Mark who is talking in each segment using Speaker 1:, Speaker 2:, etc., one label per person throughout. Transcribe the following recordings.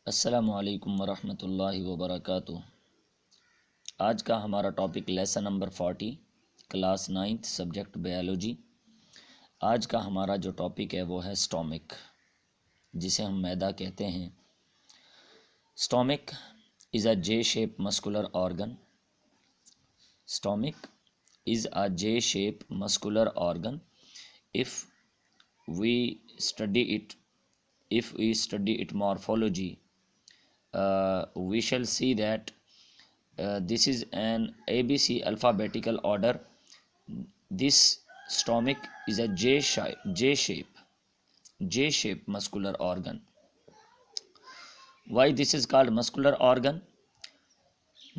Speaker 1: السلام علیکم ورحمۃ اللہ وبرکاتہ۔ آج کا ہمارا topic lesson number 40 class 9 subject biology. آج کا ہمارا جو ٹاپک ہے وہ ہے سٹامک، جسے ہم معدہ کہتے ہیں۔ Stomach is a J shape muscular organ. Stomach is a J shape muscular organ. If we study it morphology, we shall see that this is an ABC alphabetical order. This stomach is a J shape muscular organ. Why this is called muscular organ?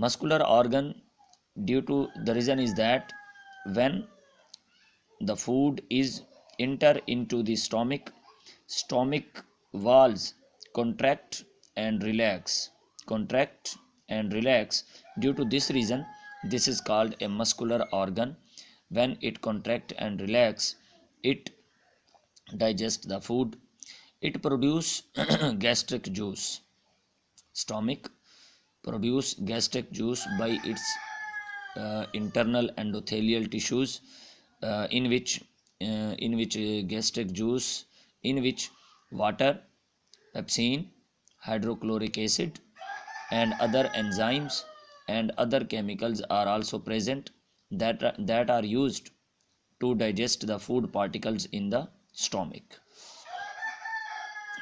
Speaker 1: Muscular organ, due to the reason is that when the food is enter into the stomach walls contract and relax. Due to this reason, this is called a muscular organ. When it contract and relax, it digest the food. It produce gastric juice. Stomach produce gastric juice by its internal endothelial tissues, in which gastric juice, in which water, pepsin, hydrochloric acid and other enzymes and other chemicals are also present that are used to digest the food particles in the stomach.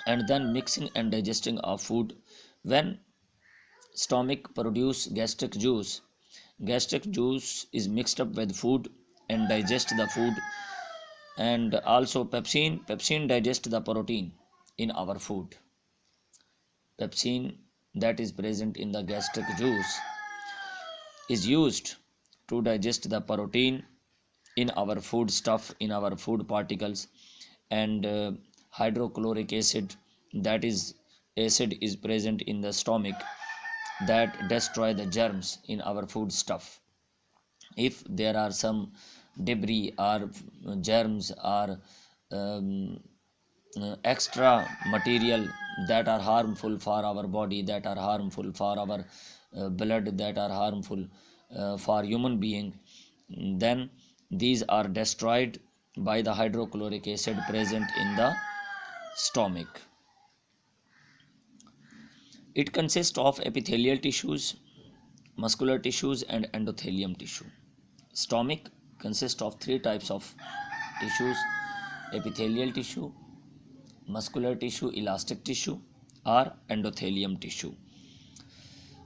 Speaker 1: And then mixing and digesting of food. When stomach produce gastric juice is mixed up with food and digest the food. And also pepsin digest the protein in our food. Pepsin that is present in the gastric juice is used to digest the protein in our food stuff, in our food particles. And hydrochloric acid, that is acid is present in the stomach that destroy the germs in our food stuff. If there are some debris or germs or extra material that are harmful for our body, that are harmful for our blood, that are harmful for human being, then these are destroyed by the hydrochloric acid present in the stomach. It consists of epithelial tissues, muscular tissues and endothelium tissue. Stomach consists of three types of tissues: epithelial tissue, muscular tissue, elastic tissue or endothelium tissue.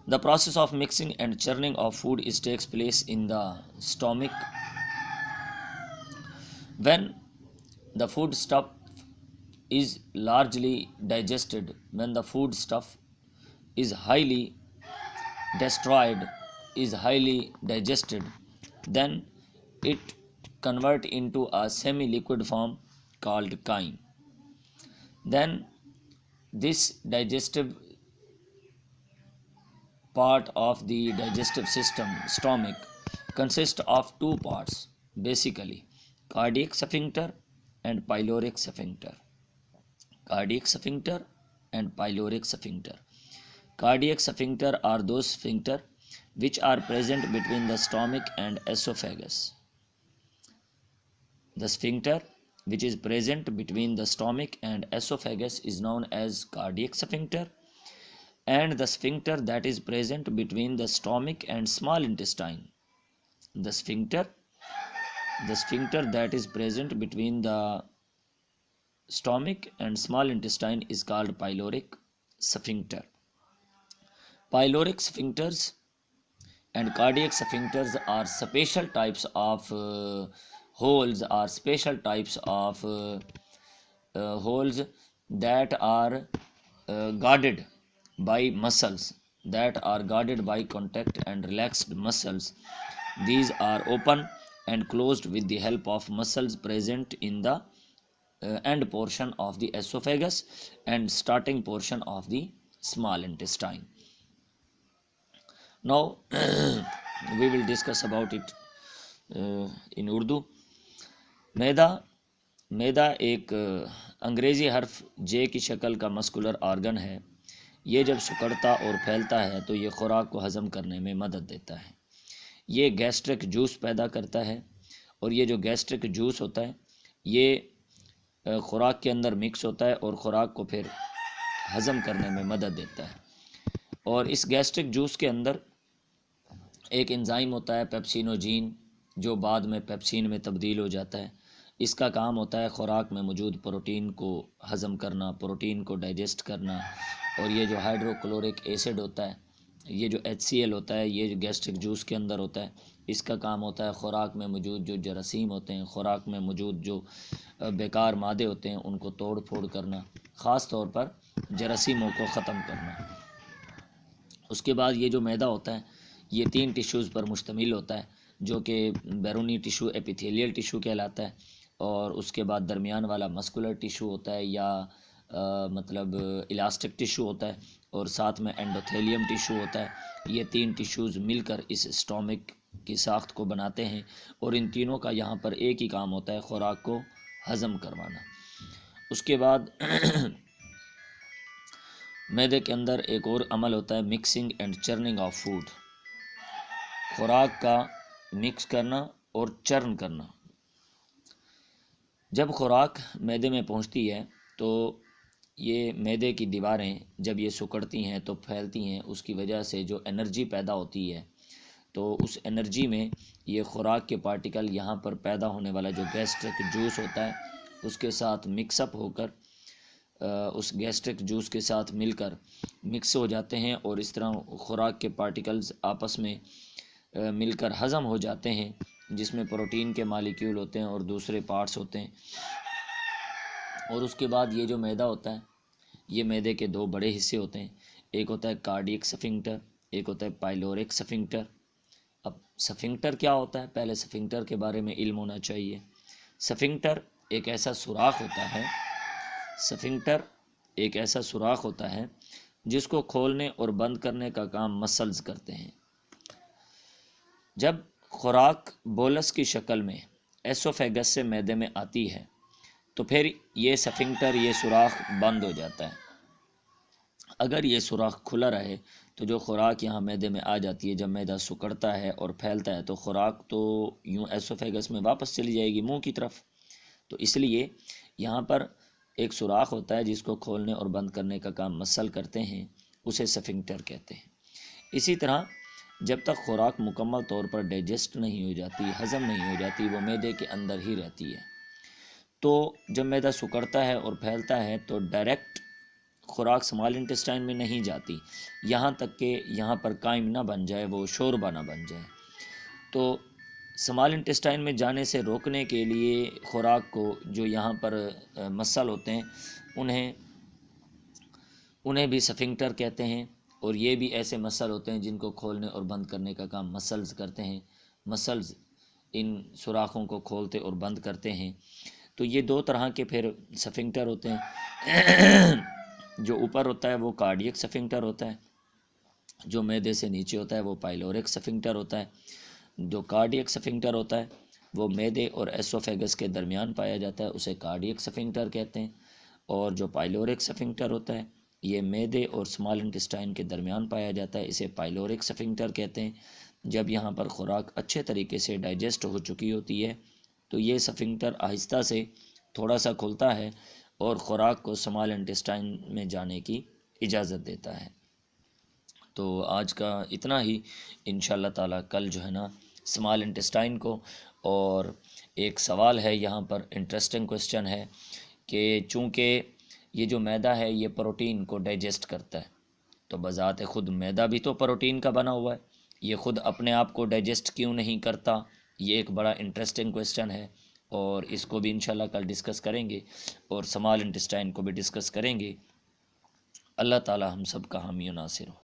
Speaker 1: The process of mixing and churning of food takes place in the stomach. When the food stuff is largely digested, when the food stuff is highly destroyed, is highly digested, then it convert into a semi-liquid form called chyme. Then this digestive part of the digestive system, stomach, consists of two parts basically: cardiac sphincter and pyloric sphincter. Cardiac sphincter and pyloric sphincter. Cardiac sphincter are those sphincter which are present between the stomach and esophagus. The sphincter which is present between the stomach and esophagus is known as cardiac sphincter, and the sphincter that is present between the stomach and small intestine, the sphincter that is present between the stomach and small intestine is called pyloric sphincter. Pyloric sphincters and cardiac sphincters are special types of holes, or special types of holes that are guarded by muscles, that are guarded by contact and relaxed muscles. These are open and closed with the help of muscles present in the end portion of the esophagus and starting portion of the small intestine. Now we will discuss about it in Urdu. میدا ایک انگریزی حرف جے کی شکل کا muscular organ ہے۔ یہ جب سکڑتا اور پھیلتا ہے تو یہ خوراک کو ہضم کرنے میں مدد دیتا ہے، یہ گیسٹرک جوس پیدا کرتا ہے، اور یہ جو گیسٹرک جوس ہوتا ہے یہ خوراک کے اندر مکس ہوتا ہے اور خوراک کو پھر ہضم کرنے میں مدد دیتا ہے۔ اور اس گیسٹرک جوس کے اندر ایک انزائم ہوتا ہے پیپسینوجین، جو بعد میں پیپسین میں تبدیل ہو جاتا ہے۔ اس کا کام ہوتا ہے خوراک میں موجود پروٹین کو ہضم کرنا، پروٹین کو ڈائجسٹ کرنا، اور یہ جو ہائیڈروکلورک ایسڈ ہوتا ہے، یہ جو HCl ہوتا ہے، یہ جو گیسٹرک جوس کے اندر ہوتا ہے، اس کا کام ہوتا ہے خوراک میں موجود جو جراثیم ہوتے ہیں، خوراک میں موجود جو بیکار مادے ہوتے ہیں ان کو توڑ پھوڑ کرنا، خاص طور پر جراثیموں کو ختم کرنا۔ اس کے بعد یہ جو معدہ ہوتا ہے یہ 3 ٹیشوز پر مشتمل ہوتا ہے، جو کہ بیرونی ٹیشو ایپیتھیلیل ٹیشو کہلاتا ہے، اور اس کے بعد درمیان والا مسکولر ٹیشو ہوتا ہے یا مطلب الاسٹک ٹیشو ہوتا ہے، اور ساتھ میں اینڈوتھیلیم ٹیشو ہوتا ہے۔ یہ 3 ٹیشوز مل کر اس اسٹامک کی ساخت کو بناتے ہیں، اور ان تینوں کا یہاں پر ایک ہی کام ہوتا ہے، خوراک کو ہضم کروانا۔ اس کے بعد معدے کے اندر ایک اور عمل ہوتا ہے mixing and churning of food, خوراک کا مکس کرنا اور چرن کرنا۔ جب خوراک معدے میں پہنچتی ہے تو یہ معدے کی دیواریں جب یہ سکڑتی ہیں تو پھیلتی ہیں، اس کی وجہ سے جو انرجی پیدا ہوتی ہے، تو اس انرجی میں یہ خوراک کے پارٹیکل یہاں پر پیدا ہونے والا جو گیسٹرک جوس ہوتا ہے اس کے ساتھ مکس اپ ہو کر اس گیسٹرک جوس کے ساتھ مل کر مکس ہو جاتے ہیں، اور اس طرح خوراک کے پارٹیکلز آپس میں مل کر ہضم ہو جاتے ہیں، جس میں پروٹین کے مالیکیول ہوتے ہیں اور دوسرے پارٹس ہوتے ہیں۔ اور اس کے بعد یہ جو معدہ ہوتا ہے یہ معدے کے 2 بڑے حصے ہوتے ہیں، ایک ہوتا ہے کارڈیک سفنکٹر، ایک ہوتا ہے پائلورک سفنکٹر۔ اب سفنکٹر کیا ہوتا ہے؟ پہلے سفنکٹر کے بارے میں علم ہونا چاہیے۔ سفنکٹر ایک ایسا سوراخ ہوتا ہے، سفنکٹر ایک ایسا سوراخ ہوتا ہے جس کو کھولنے اور بند کرنے کا کام مسلز کرتے ہیں۔ جب خوراک بولس کی شکل میں ایسوفیگس سے معدے میں آتی ہے تو پھر یہ سفنکٹر، یہ سوراخ بند ہو جاتا ہے۔ اگر یہ سوراخ کھلا رہے تو جو خوراک یہاں معدے میں آ جاتی ہے، جب معدہ سکڑتا ہے اور پھیلتا ہے تو خوراک تو یوں ایسوفیگس میں واپس چلی جائے گی منہ کی طرف، تو اس لیے یہاں پر ایک سوراخ ہوتا ہے جس کو کھولنے اور بند کرنے کا کام مسل کرتے ہیں، اسے سفنکٹر کہتے ہیں۔ اسی طرح جب تک خوراک مکمل طور پر ڈائجسٹ نہیں ہو جاتی، ہضم نہیں ہو جاتی، وہ معدے کے اندر ہی رہتی ہے۔ تو جب معدہ سکڑتا ہے اور پھیلتا ہے تو ڈائریکٹ خوراک سمال انٹسٹائن میں نہیں جاتی، یہاں تک کہ یہاں پر قائم نہ بن جائے، وہ شوربہ نہ بن جائے۔ تو سمال انٹسٹائن میں جانے سے روکنے کے لیے خوراک کو جو یہاں پر مسل ہوتے ہیں انہیں بھی سفنکٹر کہتے ہیں، اور یہ بھی ایسے مسل ہوتے ہیں جن کو کھولنے اور بند کرنے کا کام مسلز کرتے ہیں۔ مسلز ان سوراخوں کو کھولتے اور بند کرتے ہیں۔ تو یہ 2 طرح کے پھر سفنکٹر ہوتے ہیں۔ جو اوپر ہوتا ہے وہ کارڈیک سفنکٹر ہوتا ہے، جو معدے سے نیچے ہوتا ہے وہ پائلورک سفنکٹر ہوتا ہے۔ جو کارڈیک سفنکٹر ہوتا ہے وہ معدے اور ایسوفیگس کے درمیان پایا جاتا ہے، اسے کارڈیک سفنکٹر کہتے ہیں، اور جو پائلورک سفنکٹر ہوتا ہے یہ معدے اور سمال انٹسٹائن کے درمیان پایا جاتا ہے، اسے پائلورک سفنکٹر کہتے ہیں۔ جب یہاں پر خوراک اچھے طریقے سے ڈائجسٹ ہو چکی ہوتی ہے تو یہ سفنکٹر آہستہ سے تھوڑا سا کھلتا ہے اور خوراک کو سمال انٹسٹائن میں جانے کی اجازت دیتا ہے۔ تو آج کا اتنا ہی، انشاءاللہ تعالیٰ کل جو ہے نا سمال انٹسٹائن کو، اور ایک سوال ہے یہاں پر، انٹرسٹنگ کوسچن ہے کہ چونکہ یہ جو معدہ ہے یہ پروٹین کو ڈائجسٹ کرتا ہے، تو بذات خود معدہ بھی تو پروٹین کا بنا ہوا ہے، یہ خود اپنے آپ کو ڈائجسٹ کیوں نہیں کرتا؟ یہ ایک بڑا انٹرسٹنگ کوسچن ہے، اور اس کو بھی انشاءاللہ کل ڈسکس کریں گے، اور سمال انٹسٹائن کو بھی ڈسکس کریں گے۔ اللہ تعالی ہم سب کا حامی و ناصر ہو۔